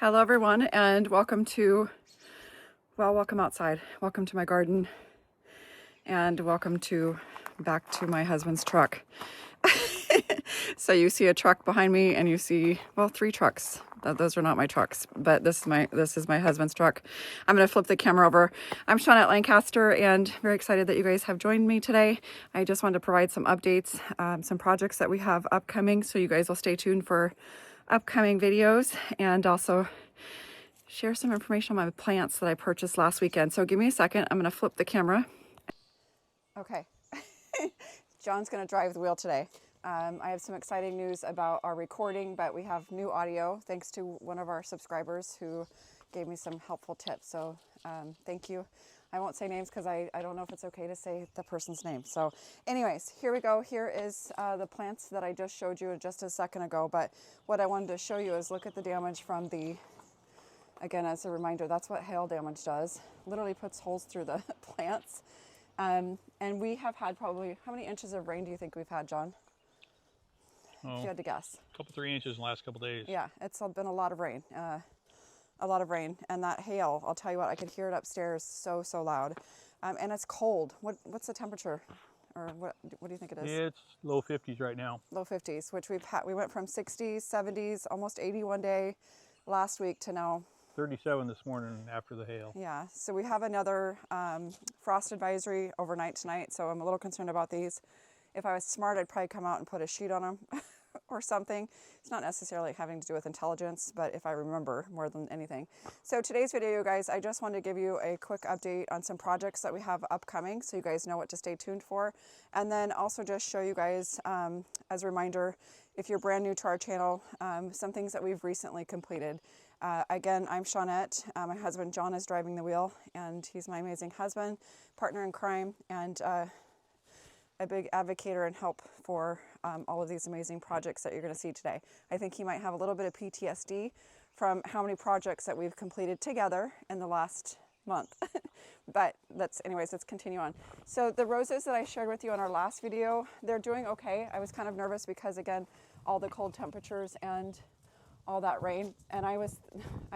Hello everyone, and welcome outside. Welcome to my garden, and welcome back to my husband's truck. So you see a truck behind me, and you see, well, 3 trucks. Those are not my trucks, but this is my husband's truck. I'm going to flip the camera over. I'm Shawnette Lancaster, and very excited that you guys have joined me today. I just wanted to provide some updates, some projects that we have upcoming, so you guys will stay tuned for upcoming videos, and also share some information on my plants that I purchased last weekend. So give me a second. I'm going to flip the camera. Okay. John's going to drive the wheel today. I have some exciting news about our recording, but we have new audio thanks to one of our subscribers who gave me some helpful tips. So thank you. I won't say names because I don't know if it's okay to say the person's name. So anyways, here we go. Here is the plants that I just showed you just a second ago. But what I wanted to show you is look at the damage from again, as a reminder, that's what hail damage does. Literally puts holes through the plants. And we have had probably, how many inches of rain do you think we've had, John? Oh, if you had to guess. A couple, 3 inches in the last couple days. Yeah, it's been a lot of rain. And that hail, I'll tell you what, I could hear it upstairs so loud. And it's cold. What's the temperature? Or what do you think it is? It's low 50s right now. Low 50s, which we went from 60s, 70s, almost 80 one day last week to now 37 this morning after the hail. Yeah, so we have another frost advisory overnight tonight, so I'm a little concerned about these. If I was smart, I'd probably come out and put a sheet on them or something. It's not necessarily having to do with intelligence, but if I remember more than anything. So today's video, you guys, I just wanted to give you a quick update on some projects that we have upcoming so you guys know what to stay tuned for. And then also just show you guys, as a reminder, if you're brand new to our channel, some things that we've recently completed. Again, I'm Shawnette. My husband John is driving the wheel, and he's my amazing husband, partner in crime, and a big advocator and help for all of these amazing projects that you're going to see today. I think he might have a little bit of PTSD from how many projects that we've completed together in the last month. But let's continue on. So the roses that I shared with you in our last video, they're doing okay. I was kind of nervous because, again, all the cold temperatures and all that rain, and I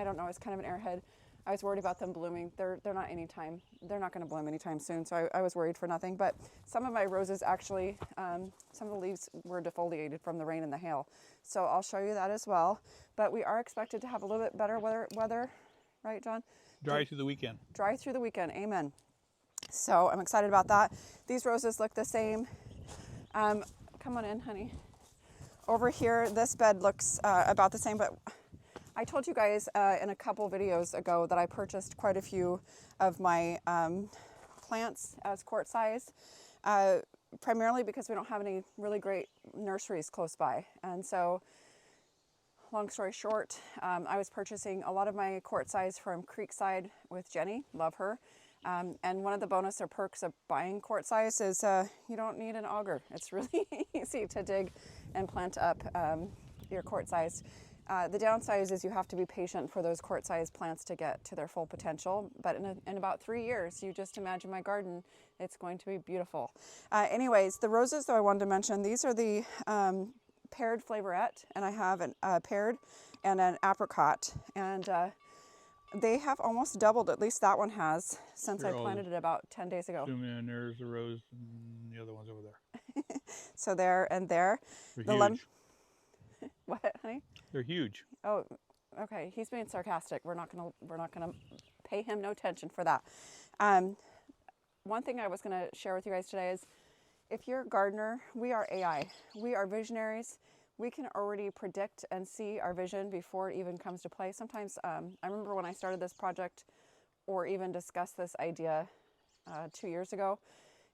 don't know, I was kind of an airhead. I was worried about them blooming. They're not going to bloom anytime soon, so I was worried for nothing. But some of my roses actually, some of the leaves were defoliated from the rain and the hail. So I'll show you that as well. But we are expected to have a little bit better weather, right, John? Dry through the weekend. Dry through the weekend, amen. So I'm excited about that. These roses look the same. Come on in, honey. Over here, this bed looks about the same, but I told you guys in a couple videos ago that I purchased quite a few of my plants as quart size, primarily because we don't have any really great nurseries close by. And so, long story short, I was purchasing a lot of my quart size from Creekside with Jenny, love her. And one of the bonus or perks of buying quart size is you don't need an auger. It's really easy to dig and plant up your quart size. The downside is you have to be patient for those quart size plants to get to their full potential. But in about 3 years, you just imagine my garden, it's going to be beautiful. Anyways, the roses though I wanted to mention, these are the paired flavorette, and I have a peared and an apricot. And they have almost doubled, at least that one has, since I planted it about 10 days ago. Zoom in, there's the rose, and the other one's over there. So there and there. They're huge. What, honey? They're huge. Oh, okay. He's being sarcastic. We're not gonna pay him no attention for that. One thing I was gonna share with you guys today is, if you're a gardener, we are AI. We are visionaries. We can already predict and see our vision before it even comes to play. Sometimes, I remember when I started this project or even discussed this idea 2 years ago,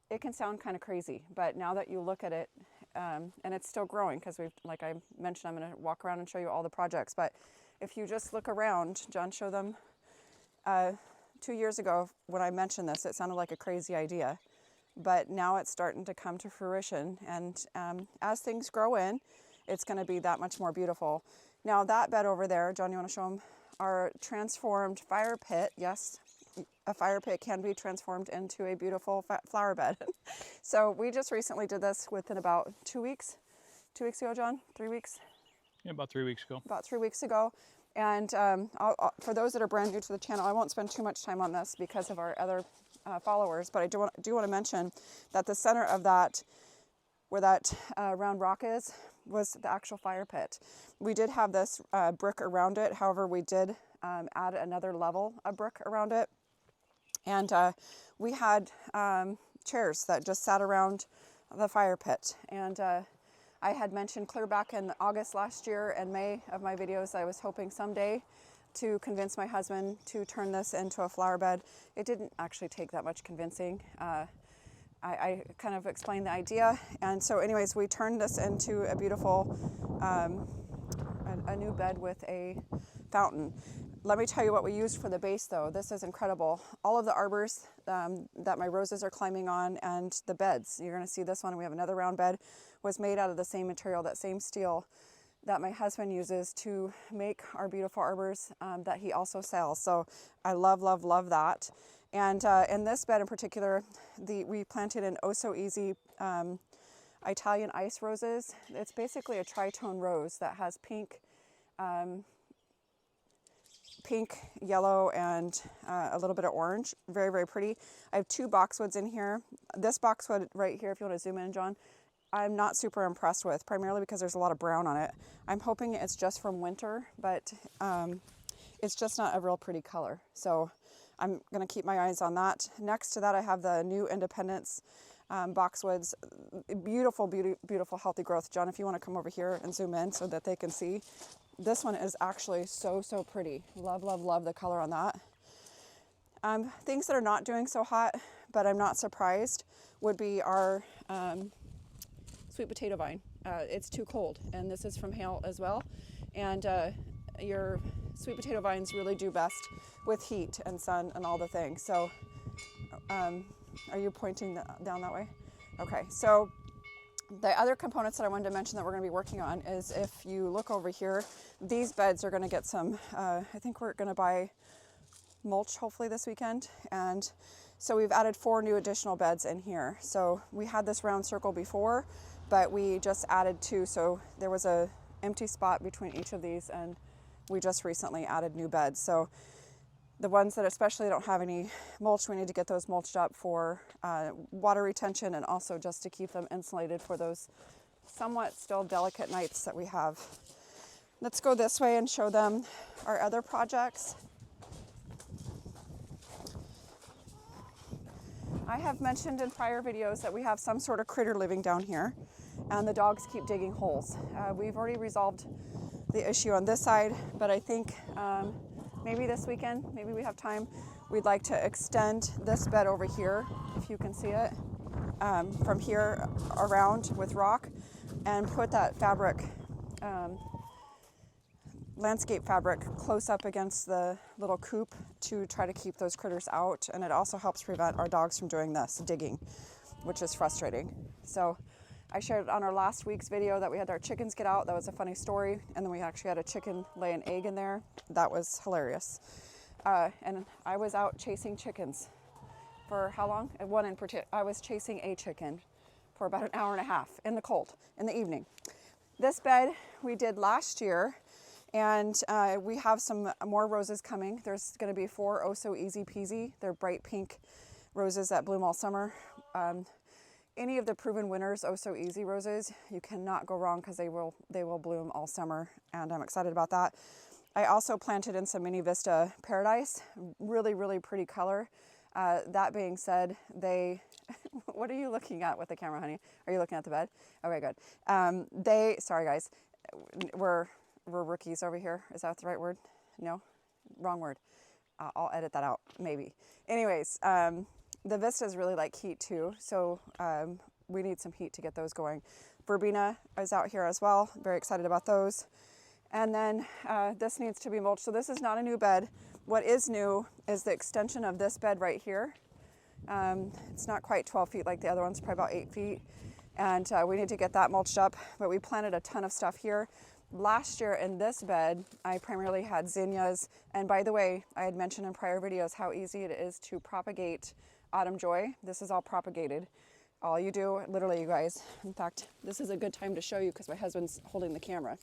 it can sound kind of crazy, but now that you look at it, and it's still growing because like I mentioned, I'm going to walk around and show you all the projects, but if you just look around, John showed them 2 years ago when I mentioned this, it sounded like a crazy idea, but now it's starting to come to fruition, and as things grow in, it's going to be that much more beautiful. Now that bed over there, John, you want to show them our transformed fire pit? Yes, a fire pit can be transformed into a beautiful flower bed. So we just recently did this within about 2 weeks. 2 weeks ago, John? 3 weeks? Yeah, about 3 weeks ago. About 3 weeks ago. And for those that are brand new to the channel, I won't spend too much time on this because of our other followers, but I do want to mention that the center of that, where that round rock is, was the actual fire pit. We did have this brick around it. However, we did add another level of brick around it. And we had chairs that just sat around the fire pit. And I had mentioned clear back in August last year and May of my videos, I was hoping someday to convince my husband to turn this into a flower bed. It didn't actually take that much convincing. I kind of explained the idea. And so anyways, we turned this into a beautiful, a new bed with a fountain. Let me tell you what we used for the base though. This is incredible. All of the arbors that my roses are climbing on, and the beds, you're gonna see this one, we have another round bed, was made out of the same material, that same steel that my husband uses to make our beautiful arbors that he also sells. So I love, love, love that. And in this bed in particular, we planted an oh so easy Italian ice roses. It's basically a tritone rose that has pink, yellow, and a little bit of orange. Very, very pretty. I have 2 boxwoods in here. This boxwood right here, if you want to zoom in, John, I'm not super impressed with, primarily because there's a lot of brown on it. I'm hoping it's just from winter, but it's just not a real pretty color. So I'm going to keep my eyes on that. Next to that, I have the new Independence boxwoods. Beautiful, beautiful, healthy growth. John, if you want to come over here and zoom in so that they can see. This one is actually so, so pretty. Love, love, love the color on that. Things that are not doing so hot, but I'm not surprised, would be our sweet potato vine. It's too cold, and this is from hail as well. And your sweet potato vines really do best with heat and sun and all the things. So are you pointing down that way? Okay, so the other components that I wanted to mention that we're going to be working on is, if you look over here, these beds are going to get some, I think we're going to buy mulch hopefully this weekend. And so we've added 4 new additional beds in here. So we had this round circle before, but we just added 2. So there was a empty spot between each of these, and we just recently added new beds. So the ones that especially don't have any mulch, we need to get those mulched up for water retention, and also just to keep them insulated for those somewhat still delicate nights that we have. Let's go this way and show them our other projects. I have mentioned in prior videos that we have some sort of critter living down here, and the dogs keep digging holes. We've already resolved the issue on this side, but I think maybe this weekend, maybe we have time, we'd like to extend this bed over here, if you can see it, from here around with rock, and put that fabric, landscape fabric, close up against the little coop to try to keep those critters out. And it also helps prevent our dogs from doing this, digging, which is frustrating. So I shared on our last week's video that we had our chickens get out. That was a funny story. And then we actually had a chicken lay an egg in there. That was hilarious. And I was out chasing chickens for how long? One in particular. I was chasing a chicken for about an hour and a half in the cold, in the evening. This bed we did last year, and we have some more roses coming. There's going to be 4 oh so easy peasy. They're bright pink roses that bloom all summer. Any of the proven winners oh so easy roses, you cannot go wrong, because they will bloom all summer, and I'm excited about that. I also planted in some Mini Vista Paradise. Really, really pretty color. That being said, what are you looking at with the camera, honey? Are you looking at the bed? Okay, good. Sorry guys, we're rookies over here. Is that the right word? No? Wrong word. I'll edit that out, maybe. Anyways, the Vistas really like heat too, so we need some heat to get those going. Verbena is out here as well. Very excited about those. And then this needs to be mulched. So this is not a new bed. What is new is the extension of this bed right here. It's not quite 12 feet like the other one's, probably about 8 feet. And we need to get that mulched up, but we planted a ton of stuff here. Last year in this bed, I primarily had zinnias. And by the way, I had mentioned in prior videos how easy it is to propagate autumn joy. This is all propagated. All you do, literally, you guys, in fact, this is a good time to show you because my husband's holding the camera.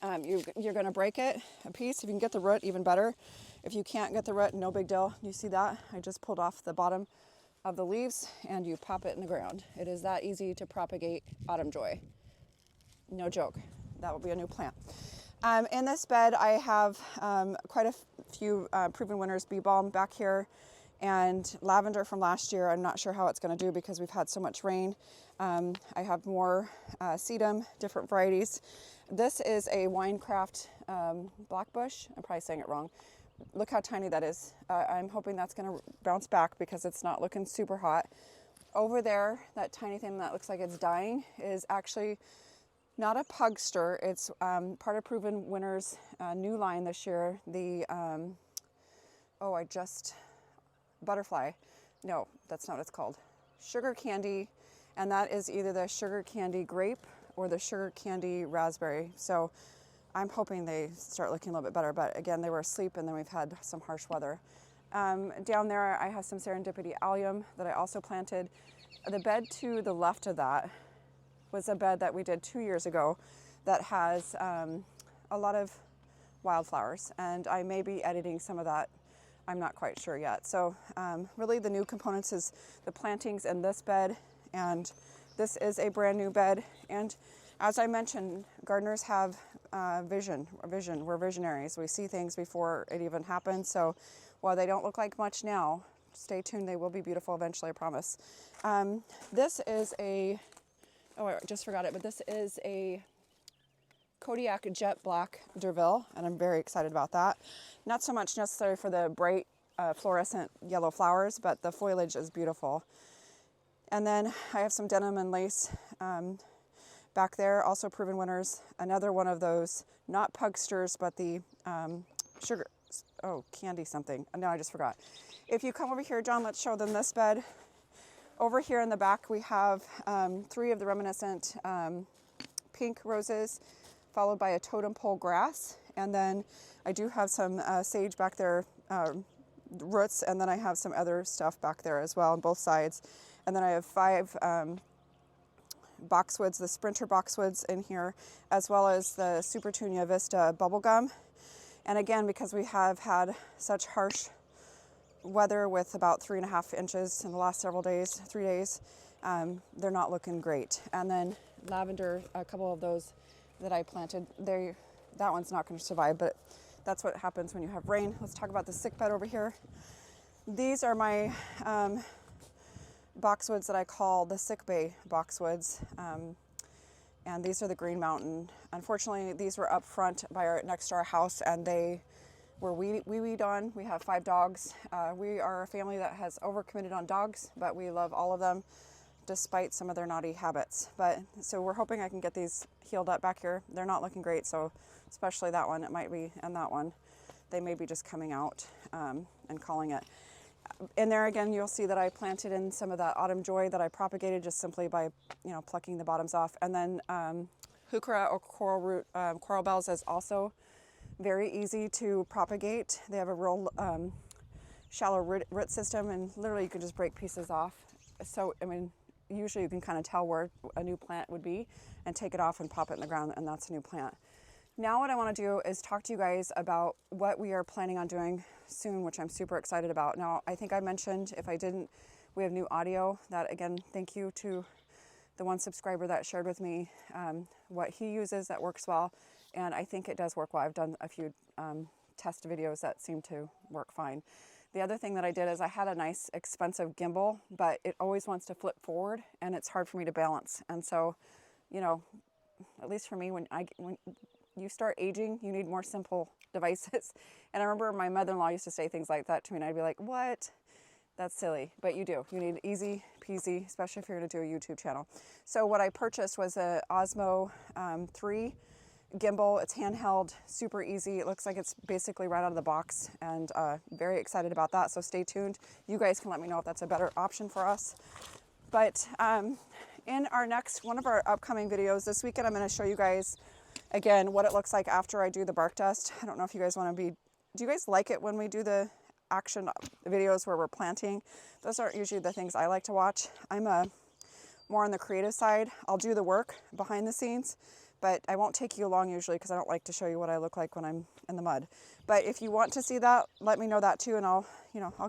You're going to break it a piece. If you can get the root, even better. If you can't get the root, no big deal. You see that? I just pulled off the bottom of the leaves and you pop it in the ground. It is that easy to propagate autumn joy. No joke. That will be a new plant. In this bed, I have quite a few proven winners bee balm back here and lavender from last year. I'm not sure how it's going to do because we've had so much rain. I have more sedum, different varieties. This is a Winecraft blackbush. I'm probably saying it wrong. Look how tiny that is. I'm hoping that's going to bounce back because it's not looking super hot. Over there, that tiny thing that looks like it's dying is actually not a pugster. It's part of Proven Winner's new line this year. The, butterfly. No, that's not what it's called. Sugar candy, and that is either the sugar candy grape or the sugar candy raspberry. So I'm hoping they start looking a little bit better, but again, they were asleep and then we've had some harsh weather. Down there, I have some serendipity allium that I also planted. The bed to the left of that was a bed that we did 2 years ago that has a lot of wildflowers, and I may be editing some of that. I'm not quite sure yet. So really the new components is the plantings in this bed, and this is a brand new bed. And as I mentioned, gardeners have vision. We're visionaries. We see things before it even happens. So while they don't look like much now, stay tuned. They will be beautiful eventually, I promise. This is a, oh, I just forgot it, but this is a Kodiak Jet Black Derville, and I'm very excited about that. Not so much necessary for the bright fluorescent yellow flowers, but the foliage is beautiful. And then I have some denim and lace back there, also Proven Winners. Another one of those, not pugsters, but the candy something. No, I just forgot. If you come over here, John, let's show them this bed. Over here in the back, we have 3 of the reminiscent pink roses, followed by a totem pole grass. And then I do have some sage back there, roots, and then I have some other stuff back there as well on both sides. And then I have 5 boxwoods, the Sprinter boxwoods in here, as well as the Supertunia Vista bubblegum. And again, because we have had such harsh weather with about 3.5 inches in the last several days, 3 days, they're not looking great. And then lavender, a couple of those that I planted, that one's not going to survive, but that's what happens when you have rain. Let's talk about the sick bed over here. These are my boxwoods that I call the sick bay boxwoods, and these are the Green Mountain. Unfortunately, these were up front next to our house, and they were weed on. We have 5 dogs. We are a family that has overcommitted on dogs, but we love all of them despite some of their naughty habits. So we're hoping I can get these healed up back here. They're not looking great, so especially that one, it might be, and that one, they may be just coming out and calling it. In there again, you'll see that I planted in some of that autumn joy that I propagated just simply by, plucking the bottoms off. And then heuchera or coral root, coral bells is also very easy to propagate. They have a real shallow root system, and literally you can just break pieces off. So, usually you can kind of tell where a new plant would be and take it off and pop it in the ground, and that's a new plant. Now what I want to do is talk to you guys about what we are planning on doing soon, which I'm super excited about. Now, I think I mentioned, if I didn't, we have new audio. That, again, thank you to the one subscriber that shared with me what he uses that works well, and I think it does work well. I've done a few test videos that seem to work fine. The other thing that I did is I had a nice expensive gimbal, but it always wants to flip forward, and it's hard for me to balance. And so, at least for me, when you start aging, you need more simple devices. And I remember my mother-in-law used to say things like that to me, and I'd be like, what? That's silly. But you do. You need easy peasy, especially if you're going to do a YouTube channel. So what I purchased was a Osmo 3 gimbal. It's handheld, super easy. It looks like it's basically right out of the box, and very excited about that. So stay tuned. You guys can let me know if that's a better option for us. But in our next, one of our upcoming videos this weekend, I'm going to show you guys again what it looks like after I do the bark dust. I don't know if you guys want to do you guys like it when we do the action videos where we're planting? Those aren't usually the things I like to watch. I'm more on the creative side. I'll do the work behind the scenes, but I won't take you along usually because I don't like to show you what I look like when I'm in the mud. But if you want to see that, let me know that too, and I'll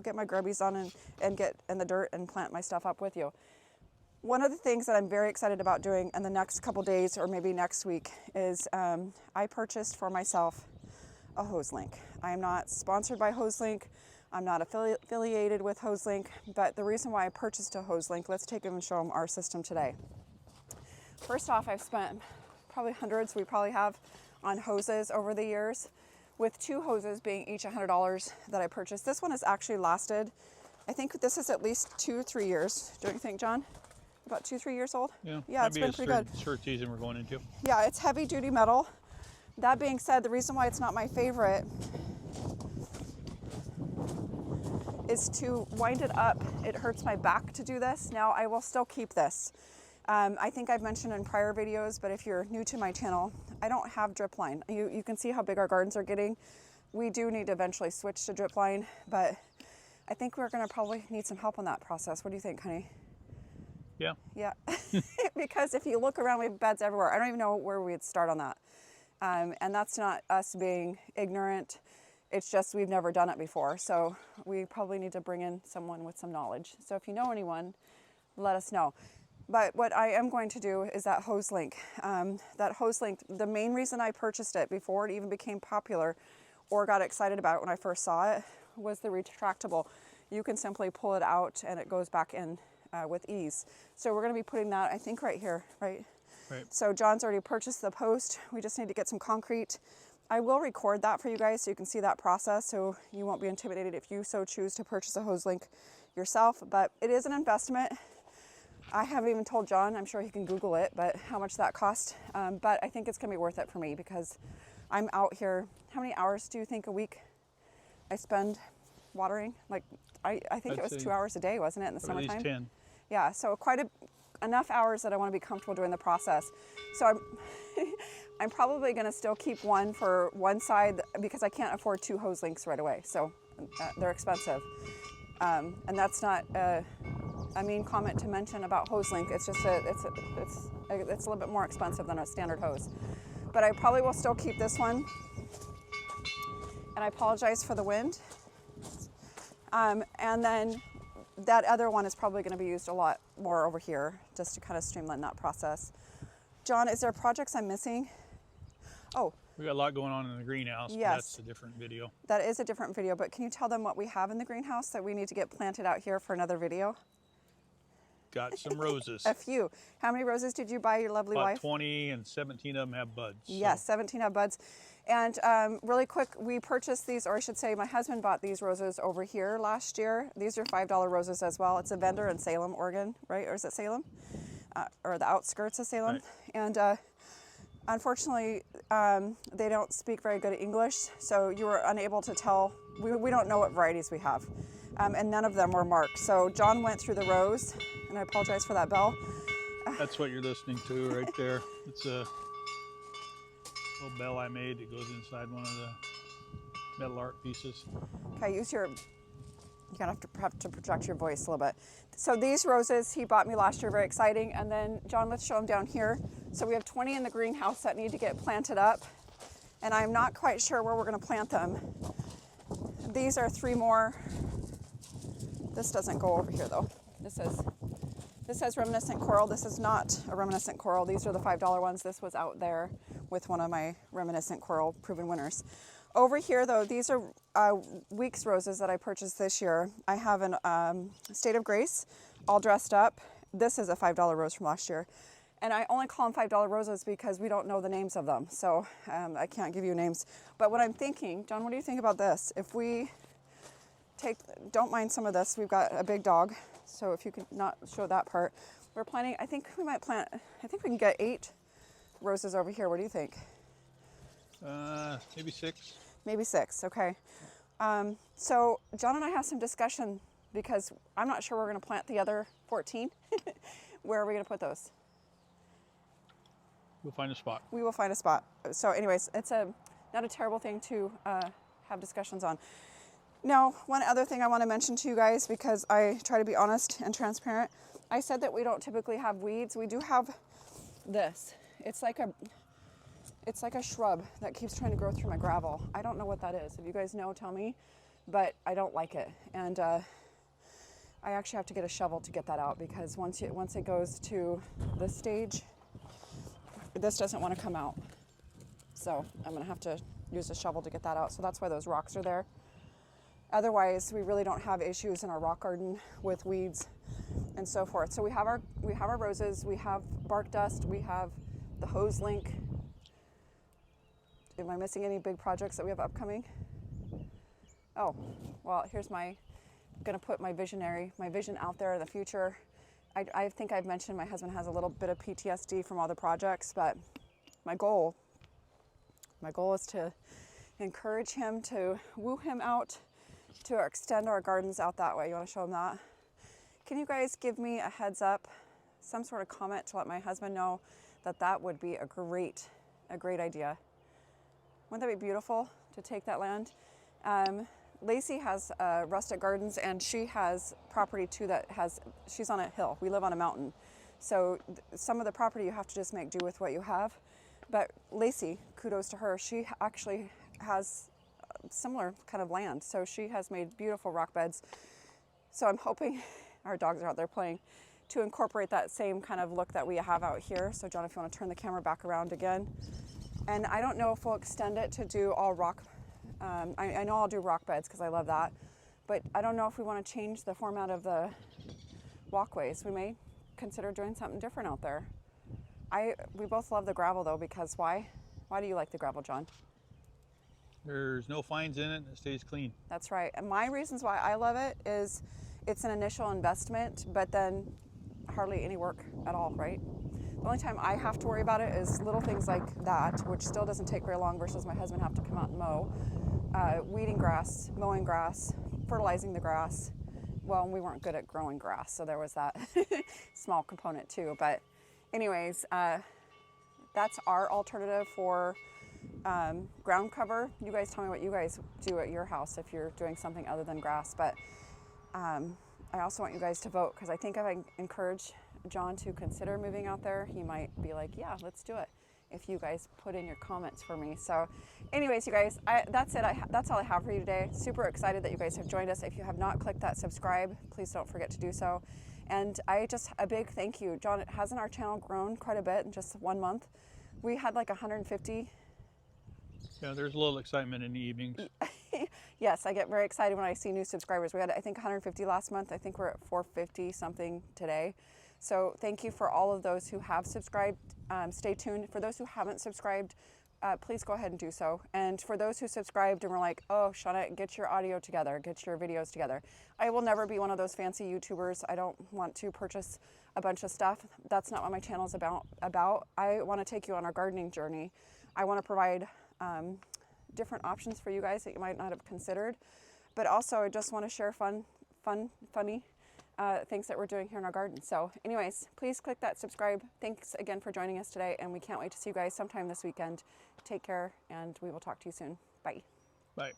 get my grubbies on and get in the dirt and plant my stuff up with you. One of the things that I'm very excited about doing in the next couple days, or maybe next week, is I purchased for myself a hose link. I am not sponsored by HoseLink. I'm not affiliated with HoseLink, but the reason why I purchased a hose link, let's take them and show them our system today. First off, I've spent probably hundreds, we probably have, on hoses over the years, with 2 hoses being each $100 that I purchased. This one has actually lasted, I think this is at least 2 or 3 years. Don't you think, John? About 2 or 3 years old? Yeah, it's been pretty good. Short season we're going into. Yeah, it's heavy duty metal. That being said, the reason why it's not my favorite is to wind it up. It hurts my back to do this. Now, I will still keep this. I think I've mentioned in prior videos, but if you're new to my channel, I don't have drip line. You can see how big our gardens are getting. We do need to eventually switch to drip line, but I think we're gonna probably need some help on that process. What do you think, honey? Yeah. Yeah, because if you look around, we have beds everywhere. I don't even know where we'd start on that. And that's not us being ignorant. It's just we've never done it before. So we probably need to bring in someone with some knowledge. So if you know anyone, let us know. But what I am going to do is that hose link. That hose link, the main reason I purchased it before it even became popular or got excited about it when I first saw it was the retractable. You can simply pull it out and it goes back in with ease. So we're going to be putting that, I think, right here, right? Right. So John's already purchased the post. We just need to get some concrete. I will record that for you guys so you can see that process, so you won't be intimidated if you so choose to purchase a hose link yourself. But it is an investment. I haven't even told John, I'm sure he can Google it, but how much that cost. But I think it's gonna be worth it for me because I'm out here. How many hours do you think a week I spend watering? Like, I think it was 2 hours a day, wasn't it, in the summertime? At least 10. Yeah, so enough hours that I want to be comfortable doing the process. So I'm probably going to still keep one for one side because I can't afford 2 hose links right away. So they're expensive. And that's not a mean comment to mention about hose link. It's just it's a little bit more expensive than a standard hose. But I probably will still keep this one. And I apologize for the wind. And then that other one is probably going to be used a lot more over here just to kind of streamline that process. John, is there projects I'm missing? Oh. We got a lot going on in the greenhouse. Yes. That's a different video. That is a different video, but can you tell them what we have in the greenhouse that we need to get planted out here for another video? Got some roses. A few. How many roses did you buy your lovely About wife? 20, and 17 of them have buds. Yes, so. 17 have buds. And really quick, we purchased these, or I should say my husband bought these roses over here last year. These are $5 roses as well. It's a vendor in Salem, Oregon, right? Or is it Salem? Or the outskirts of Salem. Right. And unfortunately, they don't speak very good English, so you were unable to tell. We don't know what varieties we have. And none of them were marked. So John went through the rows, and I apologize for that bell. That's what you're listening to right there. It's a little bell I made that goes inside one of the metal art pieces. Okay, you're gonna have to project your voice a little bit. So these roses he bought me last year, very exciting. And then John, let's show them down here. So we have 20 in the greenhouse that need to get planted up. And I'm not quite sure where we're gonna plant them. These are 3 more. This doesn't go over here though. This says reminiscent coral. This is not a reminiscent coral. These are the $5 ones. This was out there with one of my reminiscent coral proven winners. Over here though, these are Weeks roses that I purchased this year. I have an State of Grace all dressed up. This is a $5 rose from last year. And I only call them $5 roses because we don't know the names of them. So I can't give you names. But what I'm thinking, John, what do you think about this? If we don't mind some of this, we've got a big dog. So if you could not show that part. We're planting, I think we can get 8 roses over here. What do you think? Maybe 6. Maybe 6, okay. So John and I have some discussion because I'm not sure we're gonna plant the other 14. Where are we gonna put those? We'll find a spot. We will find a spot. So anyways, it's not a terrible thing to have discussions on. Now, one other thing I want to mention to you guys, because I try to be honest and transparent, I said that we don't typically have weeds. We do have this. It's like It's like a shrub that keeps trying to grow through my gravel. I don't know what that is. If you guys know, tell me. But I don't like it. And I actually have to get a shovel to get that out, because once it goes to this stage, this doesn't want to come out. So I'm going to have to use a shovel to get that out. So that's why those rocks are there. Otherwise, we really don't have issues in our rock garden with weeds and so forth. So we have our roses, we have bark dust, we have the hose link. Am I missing any big projects that we have upcoming? Oh, well, I'm gonna put my vision out there in the future. I think I've mentioned my husband has a little bit of PTSD from all the projects, but my goal is to encourage him, to woo him out, to extend our gardens out that way. You wanna show him that? Can you guys give me a heads up, some sort of comment to let my husband know that would be a great idea? Wouldn't that be beautiful to take that land? Lacey has rustic gardens, and she has property too she's on a hill. We live on a mountain. So some of the property you have to just make do with what you have. But Lacey, kudos to her, she actually has similar kind of land. So she has made beautiful rock beds. So I'm hoping, our dogs are out there playing, to incorporate that same kind of look that we have out here. So John, if you want to turn the camera back around again. And I don't know if we'll extend it to do all rock. I know I'll do rock beds because I love that. But I don't know if we want to change the format of the walkways. We may consider doing something different out there. We both love the gravel though, because why? Why do you like the gravel, John? There's no fines in it and it stays clean. That's right. And my reasons why I love it is it's an initial investment, but then hardly any work at all, right? The only time I have to worry about it is little things like that, which still doesn't take very long, versus my husband have to come out and mow. Weeding grass, mowing grass, fertilizing the grass. Well, we weren't good at growing grass, so there was that small component too. But anyways, that's our alternative for ground cover. You guys tell me what you guys do at your house if you're doing something other than grass. But I also want you guys to vote, because I think if I encourage John to consider moving out there, he might be like, yeah, let's do it, if you guys put in your comments for me. So anyways, you guys, that's it. That's all I have for you today. Super excited that you guys have joined us. If you have not clicked that subscribe, please don't forget to do so. And a big thank you. John, hasn't our channel grown quite a bit in just 1 month? We had like 150. Yeah, there's a little excitement in the evenings. Yes, I get very excited when I see new subscribers. We had, I think, 150 last month. I think we're at 450 something today. So thank you for all of those who have subscribed. Stay tuned. For those who haven't subscribed, please go ahead and do so. And for those who subscribed and were like, oh, Shauna, get your audio together, get your videos together. I will never be one of those fancy YouTubers. I don't want to purchase a bunch of stuff. That's not what my channel is about. I want to take you on our gardening journey. I want to provide different options for you guys that you might not have considered. But also, I just want to share funny things that we're doing here in our garden. So anyways, please click that subscribe. Thanks again for joining us today, and we can't wait to see you guys sometime this weekend. Take care, and we will talk to you soon. Bye. Bye.